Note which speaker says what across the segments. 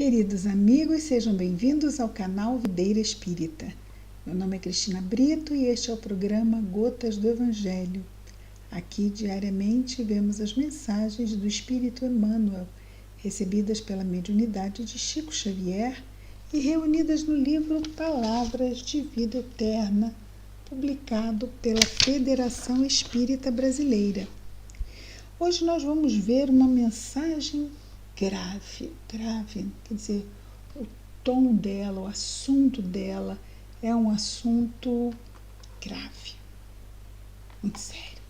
Speaker 1: Queridos amigos, sejam bem-vindos ao canal Videira Espírita. Meu nome é Cristina Brito e este é o programa Gotas do Evangelho. Aqui, diariamente, vemos as mensagens do Espírito Emmanuel, recebidas pela mediunidade de Chico Xavier e reunidas no livro Palavras de Vida Eterna, publicado pela Federação Espírita Brasileira. Hoje nós vamos ver uma mensagem grave, quer dizer, o tom dela, o assunto dela é um assunto grave, muito sério.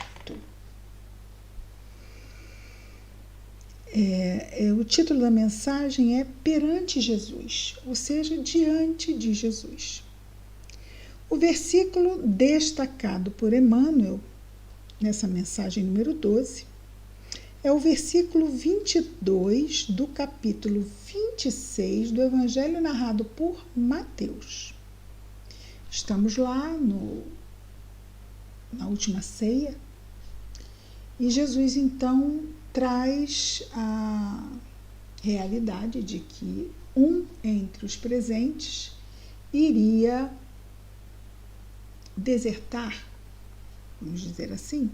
Speaker 1: O título da mensagem é Perante Jesus, ou seja, diante de Jesus. O versículo destacado por Emmanuel, nessa mensagem número 12, é o versículo 22 do capítulo 26 do Evangelho narrado por Mateus. Estamos lá na última ceia e Jesus então traz a realidade de que um entre os presentes iria desertar, vamos dizer assim.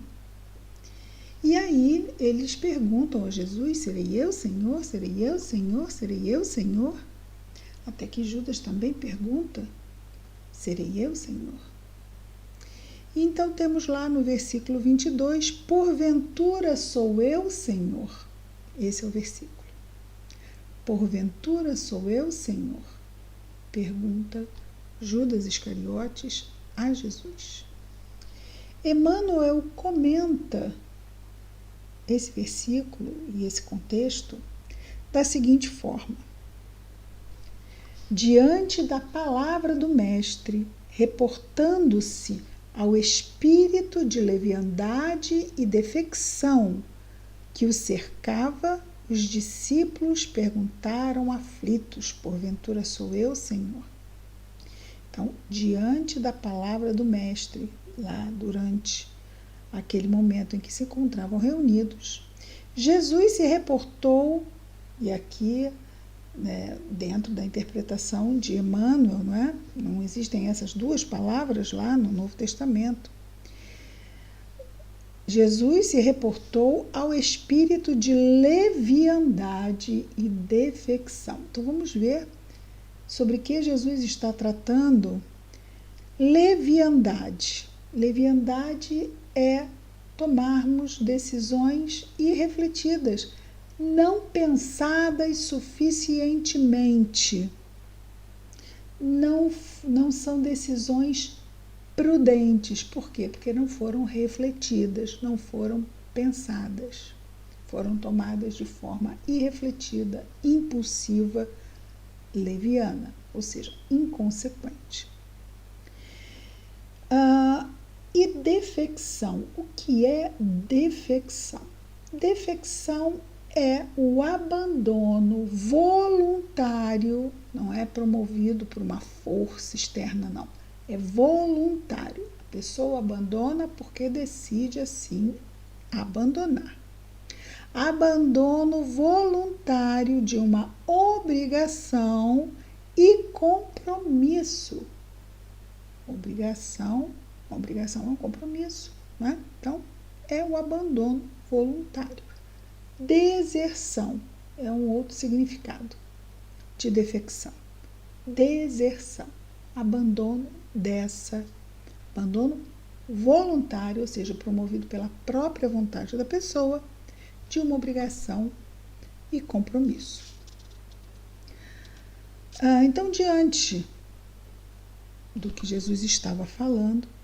Speaker 1: E aí eles perguntam a Jesus, serei eu, Senhor? Serei eu, Senhor? Serei eu, Senhor? Até que Judas também pergunta, serei eu, Senhor? E então temos lá no versículo 22, porventura sou eu, Senhor? Esse é o versículo. Porventura sou eu, Senhor? Pergunta Judas Iscariotes a Jesus. Emmanuel comenta esse versículo e esse contexto da seguinte forma: diante da palavra do Mestre, reportando-se ao espírito de leviandade e defecção que o cercava, os discípulos perguntaram aflitos, porventura sou eu, Senhor? Então, diante da palavra do Mestre, lá durante aquele momento em que se encontravam reunidos, Jesus se reportou, e aqui, dentro da interpretação de Emmanuel, não existem essas duas palavras lá no Novo Testamento. Jesus se reportou ao espírito de leviandade e defecção. Então vamos ver sobre que Jesus está tratando. Leviandade. Leviandade é tomarmos decisões irrefletidas, não pensadas suficientemente. Não são decisões prudentes. Por quê? Porque não foram refletidas, não foram pensadas. Foram tomadas de forma irrefletida, impulsiva, leviana, ou seja, inconsequente. E defecção. O que é defecção? Defecção é o abandono voluntário, não é promovido por uma força externa, não. É voluntário. A pessoa abandona porque decide assim abandonar. Abandono voluntário de uma obrigação e compromisso. Obrigação é um compromisso, né? Então, é o abandono voluntário. Deserção é um outro significado de defecção. Deserção, abandono voluntário, ou seja, promovido pela própria vontade da pessoa, de uma obrigação e compromisso. Então, diante do que Jesus estava falando,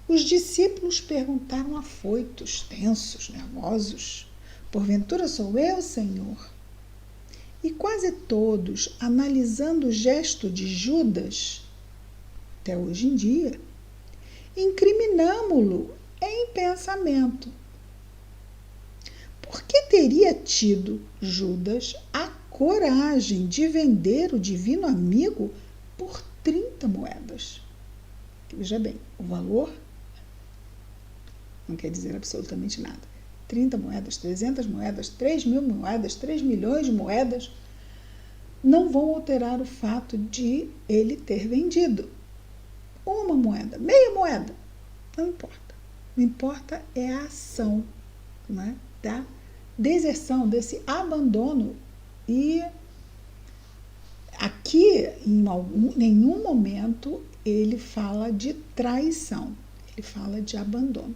Speaker 1: os discípulos perguntaram afoitos, tensos, nervosos, porventura sou eu, Senhor? E quase todos, analisando o gesto de Judas, até hoje em dia, incriminamo-lo em pensamento. Por que teria tido Judas a coragem de vender o divino amigo por 30 moedas? Veja bem, o valor não quer dizer absolutamente nada. 30 moedas, 300 moedas, 3.000 moedas, 3 milhões de moedas. não vão alterar o fato de ele ter vendido uma moeda, meia moeda. Não importa. O que importa é a ação, né, da deserção, desse abandono. E aqui, em nenhum momento, ele fala de traição, ele fala de abandono.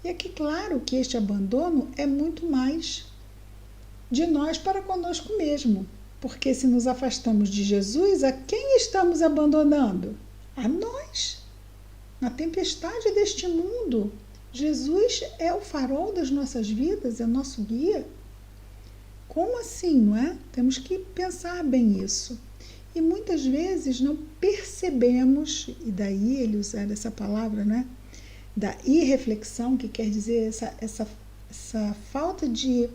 Speaker 1: E aqui, claro que este abandono é muito mais de nós para conosco mesmo, porque se nos afastamos de Jesus, a quem estamos abandonando? A nós. Na tempestade deste mundo, Jesus é o farol das nossas vidas, é nosso guia. Como assim, não é? Temos que pensar bem isso. E muitas vezes não percebemos, e daí ele usar essa palavra, né, da irreflexão, que quer dizer essa falta de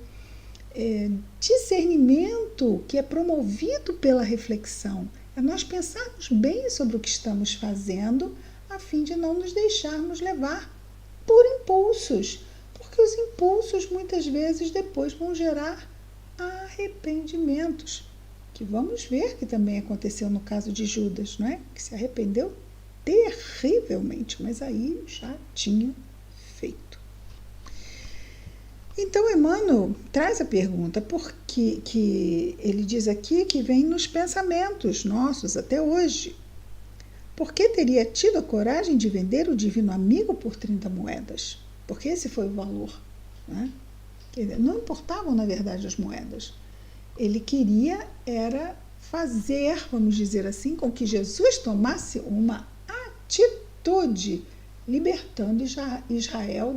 Speaker 1: discernimento que é promovido pela reflexão. É nós pensarmos bem sobre o que estamos fazendo, a fim de não nos deixarmos levar por impulsos, porque os impulsos muitas vezes depois vão gerar arrependimentos, que vamos ver que também aconteceu no caso de Judas, não é? Que se arrependeu terrivelmente, mas aí já tinha feito. Então, Emmanuel traz a pergunta, que ele diz aqui que vem nos pensamentos nossos até hoje. Por que teria tido a coragem de vender o divino amigo por 30 moedas? Porque esse foi o valor, né? Não importavam, na verdade, as moedas. Ele queria era fazer, vamos dizer assim, com que Jesus tomasse uma atitude, libertando Israel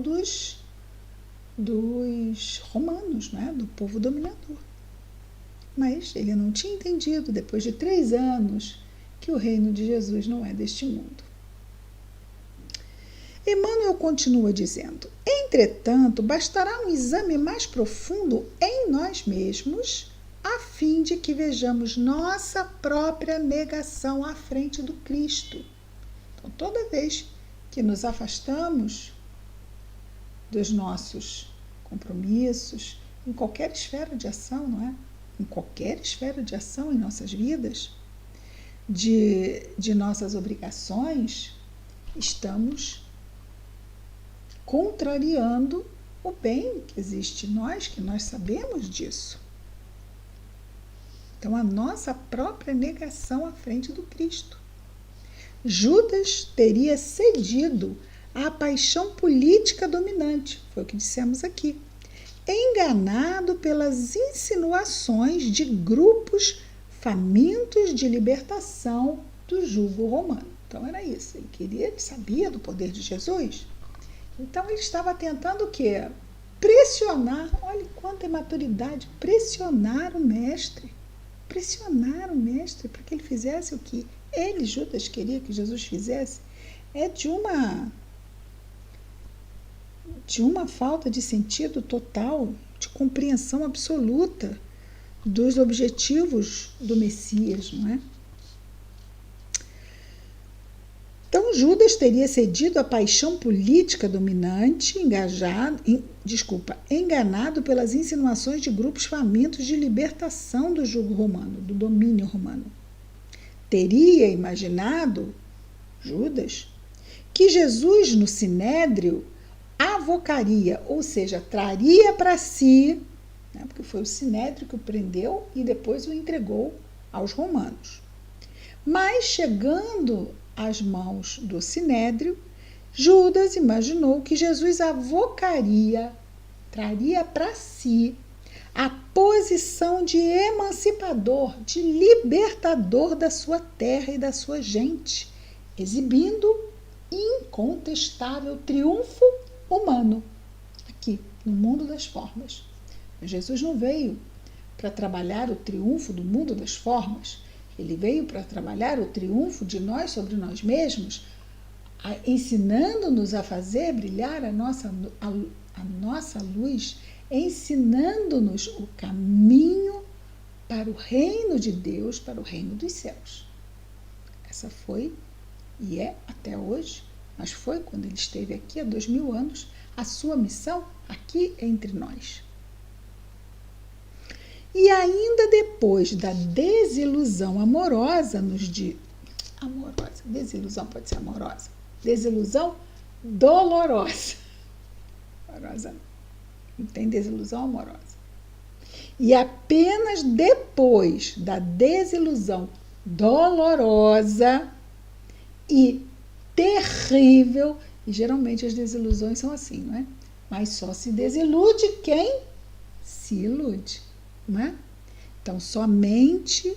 Speaker 1: dos romanos, né? Do povo dominador. Mas ele não tinha entendido, depois de 3 anos, que o reino de Jesus não é deste mundo. Emmanuel continua dizendo: entretanto, bastará um exame mais profundo em nós mesmos, a fim de que vejamos nossa própria negação à frente do Cristo. Então, toda vez que nos afastamos dos nossos compromissos, em qualquer esfera de ação, não é? Em qualquer esfera de ação em nossas vidas, de nossas obrigações, estamos contrariando o bem que existe em nós, que nós sabemos disso. Então, a nossa própria negação à frente do Cristo. Judas teria cedido à paixão política dominante, foi o que dissemos aqui, enganado pelas insinuações de grupos famintos de libertação do jugo romano. Então, era isso, ele sabia do poder de Jesus. Então, ele estava tentando o quê? Pressionar, olha quanta imaturidade, pressionar o mestre para que ele fizesse o que ele, Judas, queria que Jesus fizesse. É de uma falta de sentido total, de compreensão absoluta dos objetivos do Messias, não é? Então, Judas teria cedido à paixão política dominante, enganado pelas insinuações de grupos famintos de libertação do jugo romano, do domínio romano. Teria imaginado, Judas, que Jesus no Sinédrio avocaria, ou seja, traria para si, né, porque foi o Sinédrio que o prendeu e depois o entregou aos romanos. Mas, chegando às mãos do Sinédrio, Judas imaginou que Jesus traria para si a posição de emancipador, de libertador da sua terra e da sua gente, exibindo incontestável triunfo humano aqui no mundo das formas. Mas Jesus não veio para trabalhar o triunfo do mundo das formas. Ele veio para trabalhar o triunfo de nós sobre nós mesmos, ensinando-nos a fazer brilhar a nossa luz, ensinando-nos o caminho para o reino de Deus, para o reino dos céus. Essa foi e é até hoje, mas foi quando ele esteve aqui há 2000 anos, a sua missão aqui entre nós. E ainda depois da desilusão amorosa, desilusão pode ser amorosa, desilusão dolorosa. Amorosa não tem desilusão amorosa. E apenas depois da desilusão dolorosa e terrível, e geralmente as desilusões são assim, não é? Mas só se desilude quem se ilude, não é? Então, somente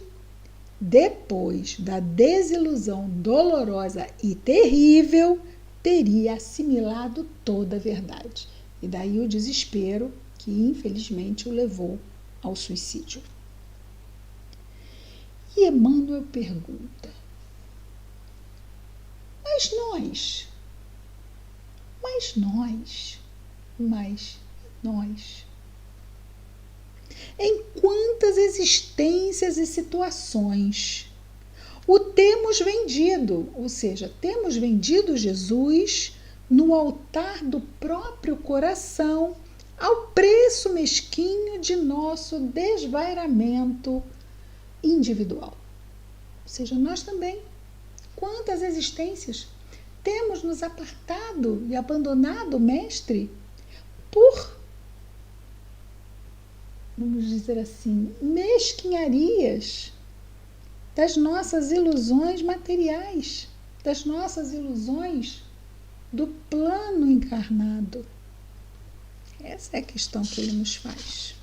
Speaker 1: depois da desilusão dolorosa e terrível, teria assimilado toda a verdade. E daí o desespero que, infelizmente, o levou ao suicídio. E Emmanuel pergunta: mas nós, em quantas existências e situações o temos vendido, ou seja, temos vendido Jesus no altar do próprio coração ao preço mesquinho de nosso desvairamento individual. Ou seja, nós também, quantas existências temos nos apartado e abandonado o Mestre por, vamos dizer assim, mesquinharias das nossas ilusões materiais, das nossas ilusões do plano encarnado. Essa é a questão que ele nos faz.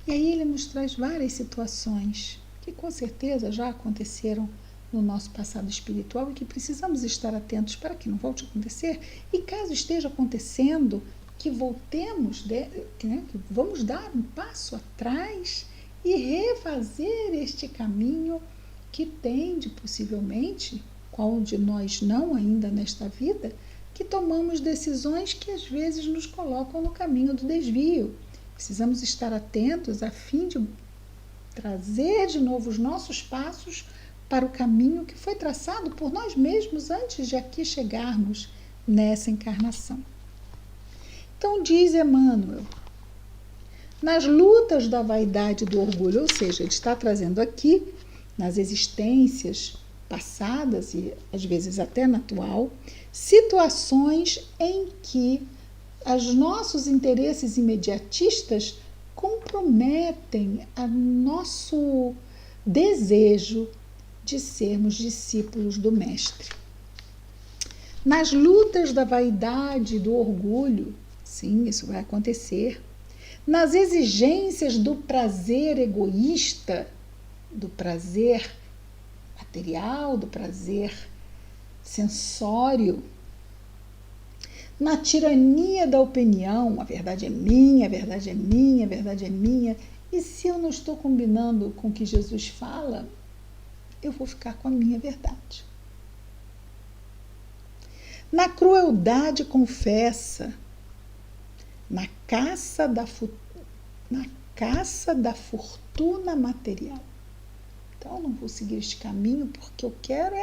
Speaker 1: E aí ele nos traz várias situações que com certeza já aconteceram no nosso passado espiritual e que precisamos estar atentos para que não volte a acontecer. E caso esteja acontecendo, que voltemos, que vamos dar um passo atrás e refazer este caminho que tende, possivelmente, qual de nós não ainda nesta vida, que tomamos decisões que às vezes nos colocam no caminho do desvio. Precisamos estar atentos a fim de trazer de novo os nossos passos para o caminho que foi traçado por nós mesmos antes de aqui chegarmos nessa encarnação. Então diz Emmanuel, nas lutas da vaidade e do orgulho, ou seja, ele está trazendo aqui, nas existências passadas e às vezes até na atual, situações em que os nossos interesses imediatistas comprometem o nosso desejo de sermos discípulos do Mestre. Nas lutas da vaidade e do orgulho, sim, isso vai acontecer. Nas exigências do prazer egoísta, do prazer material, do prazer sensório, na tirania da opinião, a verdade é minha, a verdade é minha, a verdade é minha, e se eu não estou combinando com o que Jesus fala, eu vou ficar com a minha verdade. Na crueldade confessa, na caça da fortuna material. Então, eu não vou seguir este caminho porque eu quero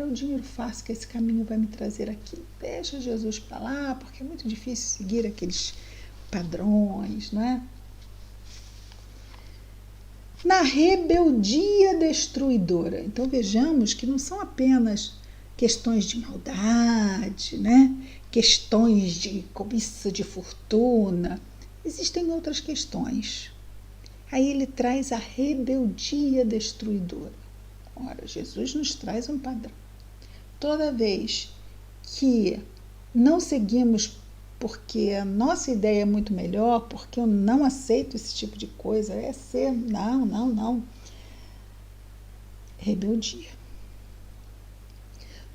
Speaker 1: o dinheiro fácil que esse caminho vai me trazer aqui. Deixa Jesus para lá, porque é muito difícil seguir aqueles padrões, não é? Na rebeldia destruidora. Então, vejamos que não são apenas questões de maldade, né? Questões de cobiça de fortuna. Existem outras questões. Aí ele traz a rebeldia destruidora. Ora, Jesus nos traz um padrão. Toda vez que não seguimos porque a nossa ideia é muito melhor, porque eu não aceito esse tipo de coisa, não. Rebeldia.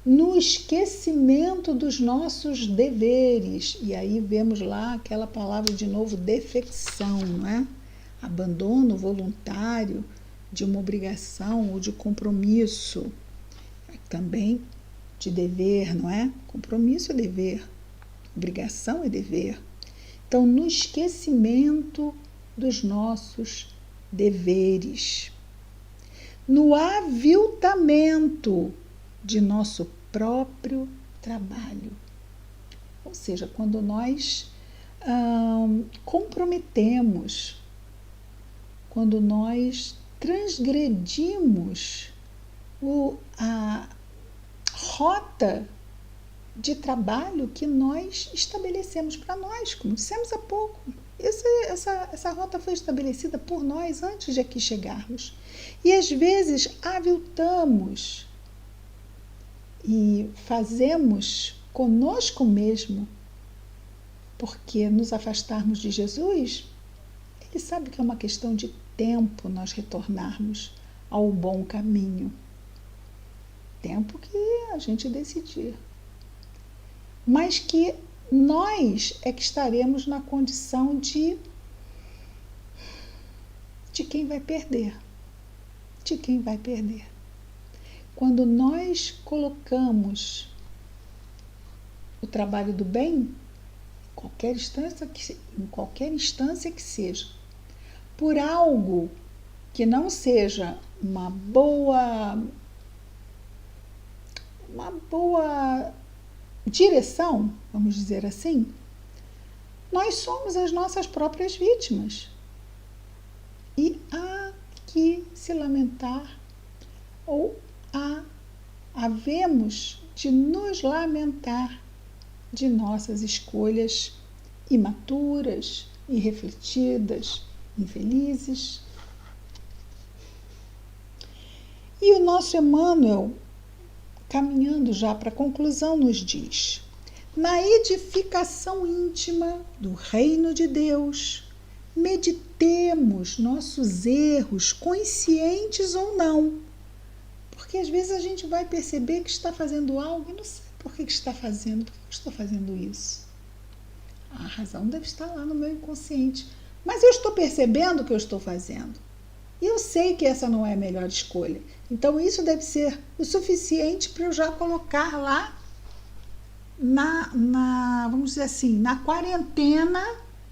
Speaker 1: No esquecimento dos nossos deveres, e aí vemos lá aquela palavra de novo, defecção, não é? Abandono voluntário de uma obrigação ou de compromisso, também de dever, não é? Compromisso é dever, obrigação é dever. Então, no esquecimento dos nossos deveres, no aviltamento de nosso próprio trabalho. Ou seja, quando nós comprometemos, quando nós transgredimos a rota de trabalho que nós estabelecemos para nós, como dissemos há pouco. Essa rota foi estabelecida por nós antes de aqui chegarmos. E às vezes aviltamos e fazemos conosco mesmo, porque nos afastarmos de Jesus, Ele sabe que é uma questão de tempo nós retornarmos ao bom caminho. Tempo que a gente decidir. Mas que nós é que estaremos na condição de quem vai perder. De quem vai perder. Quando nós colocamos o trabalho do bem, em qualquer instância que seja, por algo que não seja uma boa direção, vamos dizer assim, nós somos as nossas próprias vítimas. E há que se lamentar, ou havemos de nos lamentar de nossas escolhas imaturas, irrefletidas, infelizes. E o nosso Emmanuel, caminhando já para a conclusão, nos diz: na edificação íntima do reino de Deus, meditemos nossos erros, conscientes ou não. Porque às vezes a gente vai perceber que está fazendo algo e não sabe por que está fazendo. Por que eu estou fazendo isso? A razão deve estar lá no meu inconsciente. Mas eu estou percebendo o que eu estou fazendo. E eu sei que essa não é a melhor escolha. Então isso deve ser o suficiente para eu já colocar lá vamos dizer assim, na quarentena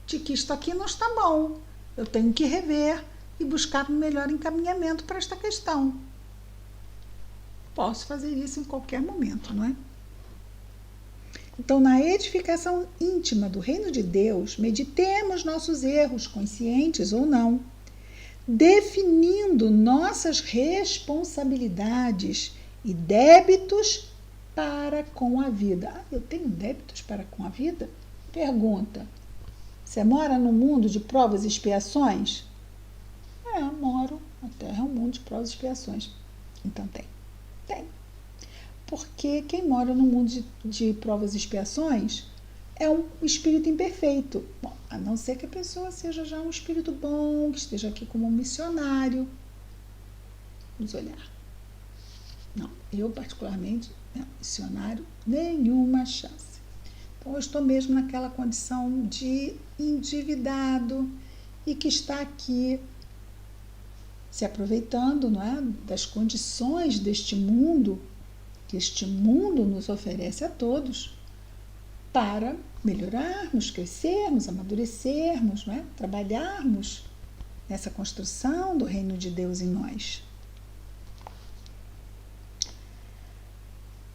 Speaker 1: de que isto aqui não está bom. Eu tenho que rever e buscar um melhor encaminhamento para esta questão. Posso fazer isso em qualquer momento, não é? Então, na edificação íntima do reino de Deus, meditemos nossos erros, conscientes ou não, definindo nossas responsabilidades e débitos para com a vida. Eu tenho débitos para com a vida? Pergunta. Você mora num mundo de provas e expiações? Moro. A Terra é um mundo de provas e expiações. Então tem. Porque quem mora no mundo de provas e expiações é um espírito imperfeito. Bom, a não ser que a pessoa seja já um espírito bom, que esteja aqui como um missionário. Vamos olhar. Não, eu particularmente, missionário, nenhuma chance. Então eu estou mesmo naquela condição de endividado e que está aqui se aproveitando, não é, das condições deste mundo, que este mundo nos oferece a todos, para melhorarmos, crescermos, amadurecermos, não é? Trabalharmos nessa construção do reino de Deus em nós.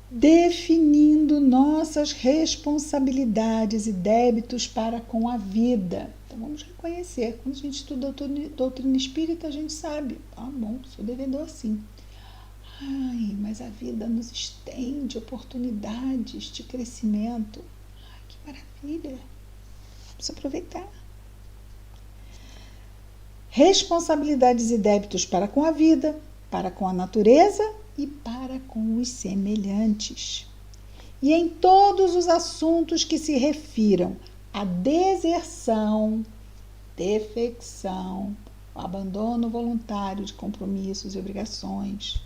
Speaker 1: Definindo nossas responsabilidades e débitos para com a vida. Então vamos reconhecer. Quando a gente estuda doutrina espírita, a gente sabe. Bom, sou devedor sim. Mas a vida nos estende oportunidades de crescimento. Que maravilha! Vamos aproveitar. Responsabilidades e débitos para com a vida, para com a natureza e para com os semelhantes. E em todos os assuntos que se refiram à deserção, defecção, abandono voluntário de compromissos e obrigações.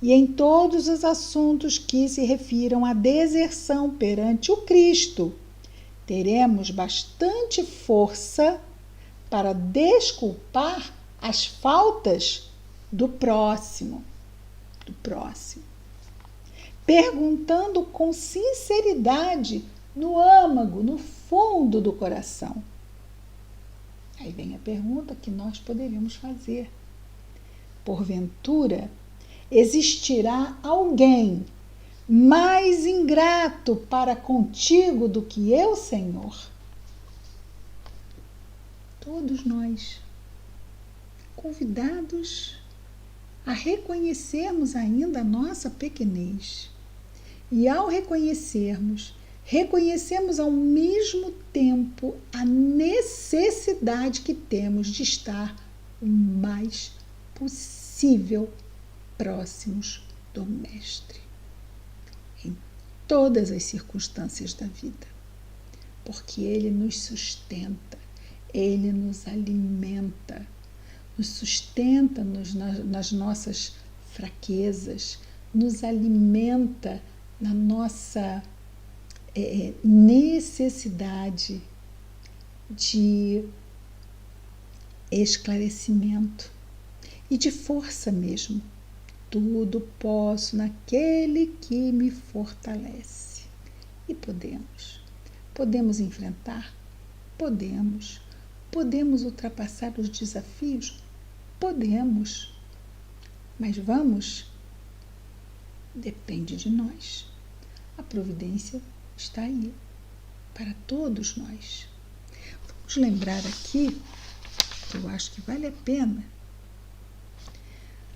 Speaker 1: E em todos os assuntos que se refiram à deserção perante o Cristo, teremos bastante força para desculpar as faltas do próximo. Perguntando com sinceridade no âmago, no fundo do coração. Aí vem a pergunta que nós poderíamos fazer. Porventura, existirá alguém mais ingrato para contigo do que eu, Senhor? todos nós, convidados a reconhecermos ainda a nossa pequenez. E ao reconhecemos ao mesmo tempo a necessidade que temos de estar o mais possível próximos do Mestre, em todas as circunstâncias da vida, porque Ele nos sustenta, Ele nos alimenta, nos sustenta nas nossas fraquezas, nos alimenta na nossa necessidade de esclarecimento e de força mesmo. Tudo posso naquele que me fortalece. E podemos enfrentar? Podemos ultrapassar os desafios? Podemos. Mas vamos? Depende de nós. A providência está aí, para todos nós. Vamos lembrar aqui, eu acho que vale a pena,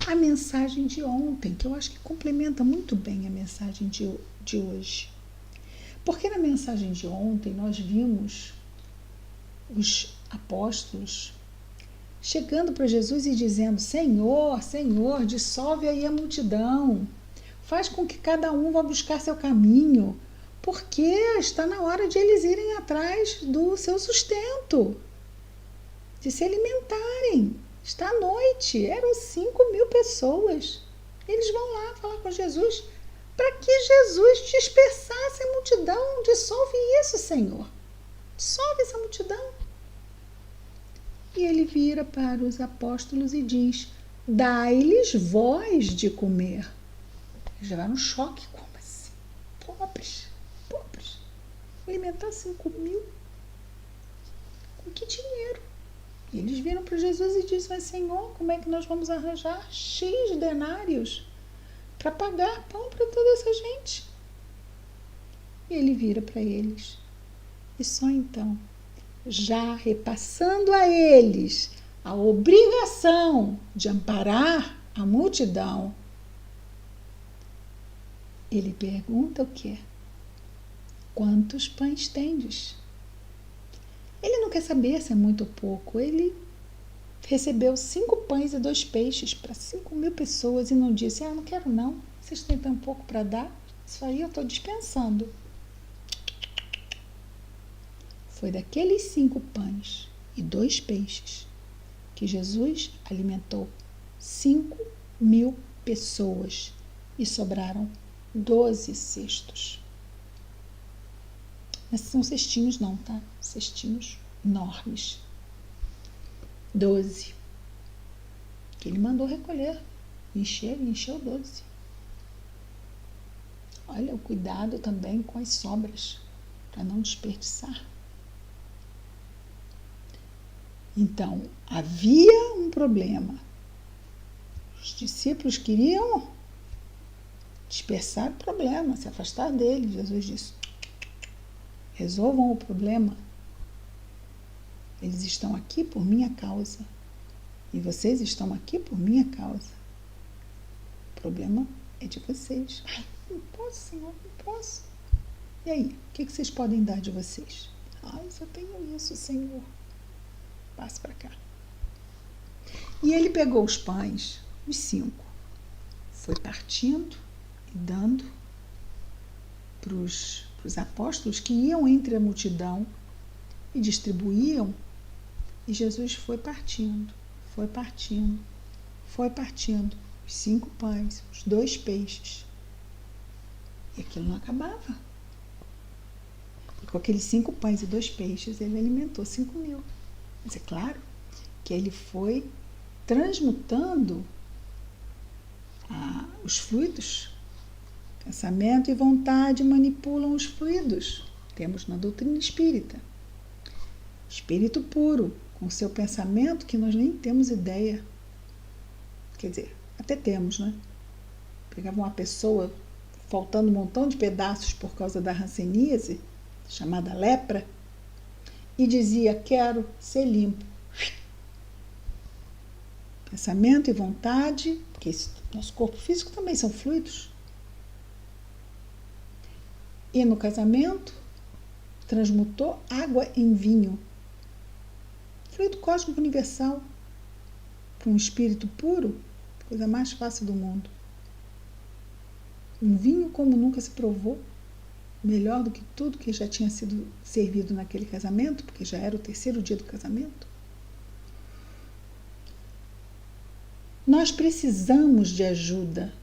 Speaker 1: a mensagem de ontem, que eu acho que complementa muito bem a mensagem de hoje. Porque na mensagem de ontem nós vimos os apóstolos chegando para Jesus e dizendo: Senhor, Senhor, dissolve aí a multidão, faz com que cada um vá buscar seu caminho, porque está na hora de eles irem atrás do seu sustento, de se alimentarem. Está à noite, eram 5.000 pessoas. Eles vão lá falar com Jesus para que Jesus dispersasse a multidão. Dissolve isso, Senhor. Dissolve essa multidão. E ele vira para os apóstolos e diz: dai-lhes vós de comer. Eles levaram um choque. Como assim? Pobres. Alimentar 5.000? Com que dinheiro? E eles viram para Jesus e dizem: mas Senhor, como é que nós vamos arranjar X denários para pagar pão para toda essa gente? E ele vira para eles. E só então, já repassando a eles a obrigação de amparar a multidão, ele pergunta o quê? Quantos pães tendes? Ele não quer saber se é muito ou pouco. Ele recebeu 5 pães e 2 peixes para 5.000 pessoas e não disse: não quero não, vocês têm tão pouco para dar, isso aí eu estou dispensando. Foi daqueles 5 pães e 2 peixes que Jesus alimentou 5.000 pessoas e sobraram 12 cestos. Mas são cestinhos não, tá? Cestinhos enormes. 12. Que ele mandou recolher. Encheu 12. Olha o cuidado também com as sobras, para não desperdiçar. Então, havia um problema. Os discípulos queriam dispersar o problema, se afastar dele. Jesus disse: resolvam o problema. Eles estão aqui por minha causa. E vocês estão aqui por minha causa. O problema é de vocês. Não posso, Senhor, não posso. E aí, o que vocês podem dar de vocês? Só tenho isso, Senhor. Passe para cá. E ele pegou os pães, os 5, foi partindo e dando para os apóstolos que iam entre a multidão e distribuíam, e Jesus foi partindo os 5 pães, os 2 peixes, e aquilo não acabava. E com aqueles 5 pães e 2 peixes ele alimentou 5.000. Mas é claro que ele foi transmutando os fluidos. Pensamento e vontade manipulam os fluidos. Temos na doutrina espírita. Espírito puro, com seu pensamento que nós nem temos ideia. Quer dizer, até temos, né? Pegava uma pessoa faltando um montão de pedaços por causa da hanseníase, chamada lepra, e dizia: quero ser limpo. Pensamento e vontade, porque nosso corpo físico também são fluidos. E no casamento, transmutou água em vinho. Fluido cósmico universal. Para um espírito puro, coisa mais fácil do mundo. Um vinho como nunca se provou, melhor do que tudo que já tinha sido servido naquele casamento, porque já era o 3º dia do casamento. Nós precisamos de ajuda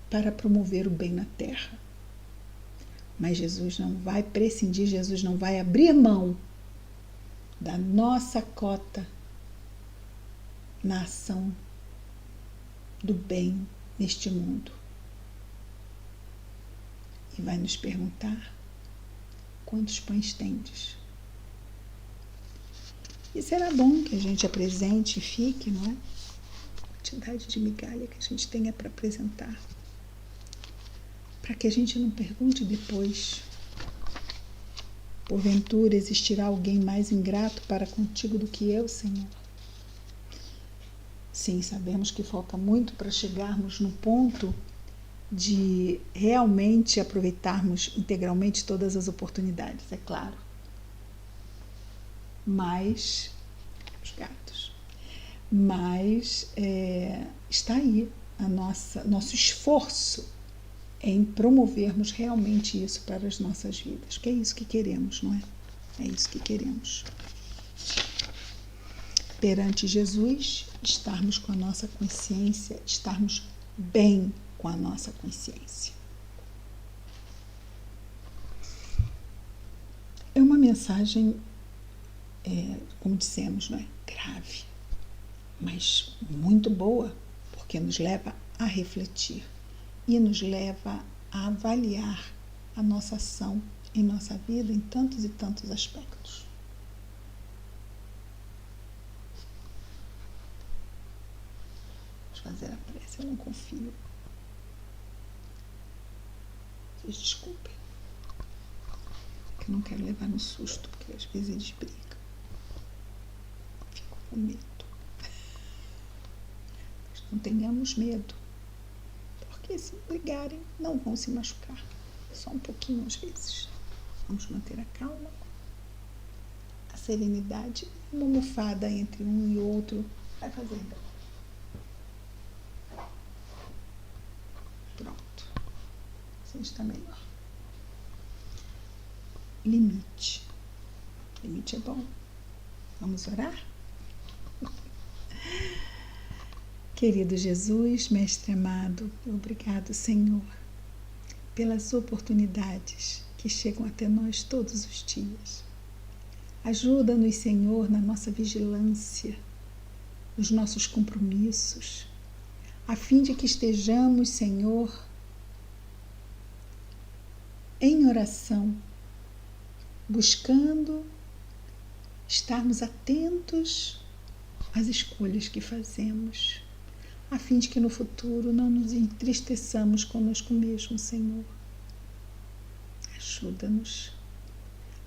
Speaker 1: para promover o bem na Terra. Mas Jesus não vai prescindir, Jesus não vai abrir mão da nossa cota na ação do bem neste mundo. E vai nos perguntar: quantos pães tendes? E será bom que a gente apresente e fique, não é? A quantidade de migalha que a gente tenha para apresentar. Para que a gente não pergunte depois: porventura existirá alguém mais ingrato para contigo do que eu, Senhor? Sim, sabemos que falta muito para chegarmos no ponto de realmente aproveitarmos integralmente todas as oportunidades, é claro. Mas, os gatos, está aí nosso esforço em promovermos realmente isso para as nossas vidas, que é isso que queremos, não é? É isso que queremos. Perante Jesus, estarmos com a nossa consciência, estarmos bem com a nossa consciência. É uma mensagem, como dissemos, não é? Grave, mas muito boa, porque nos leva a refletir e nos leva a avaliar a nossa ação em nossa vida em tantos e tantos aspectos. Vamos fazer a prece, eu não confio. Vocês desculpem, que eu não quero levar no susto, porque às vezes eles brigam. Fico com medo. Mas não tenhamos medo, porque se brigarem não vão se machucar, só um pouquinho às vezes. Vamos manter a calma, a serenidade, uma almofada entre um e outro vai fazer bem. Pronto, assim está melhor. Limite. Limite é bom. Vamos orar? Querido Jesus, Mestre amado, obrigado, Senhor, pelas oportunidades que chegam até nós todos os dias. Ajuda-nos, Senhor, na nossa vigilância, nos nossos compromissos, a fim de que estejamos, Senhor, em oração, buscando estarmos atentos às escolhas que fazemos, a fim de que no futuro não nos entristeçamos conosco mesmo, Senhor.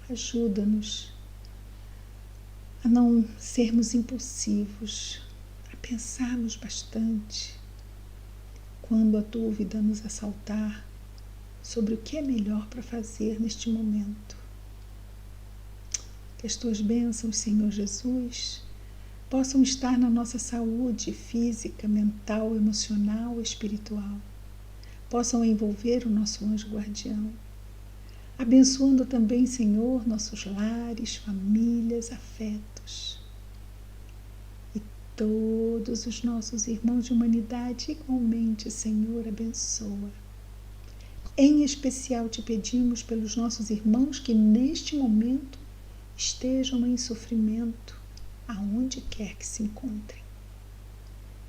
Speaker 1: Ajuda-nos a não sermos impulsivos, a pensarmos bastante quando a dúvida nos assaltar sobre o que é melhor para fazer neste momento. Que as tuas bênçãos, Senhor Jesus, possam estar na nossa saúde física, mental, emocional, espiritual. Possam envolver o nosso anjo guardião, abençoando também, Senhor, nossos lares, famílias, afetos. E todos os nossos irmãos de humanidade igualmente, Senhor, abençoa. Em especial te pedimos pelos nossos irmãos que neste momento estejam em sofrimento, aonde quer que se encontrem.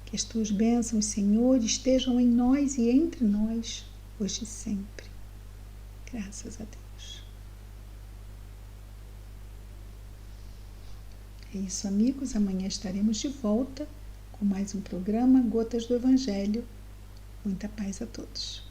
Speaker 1: Que as tuas bênçãos, Senhor, estejam em nós e entre nós, hoje e sempre. Graças a Deus. É isso, amigos. Amanhã estaremos de volta com mais um programa Gotas do Evangelho. Muita paz a todos.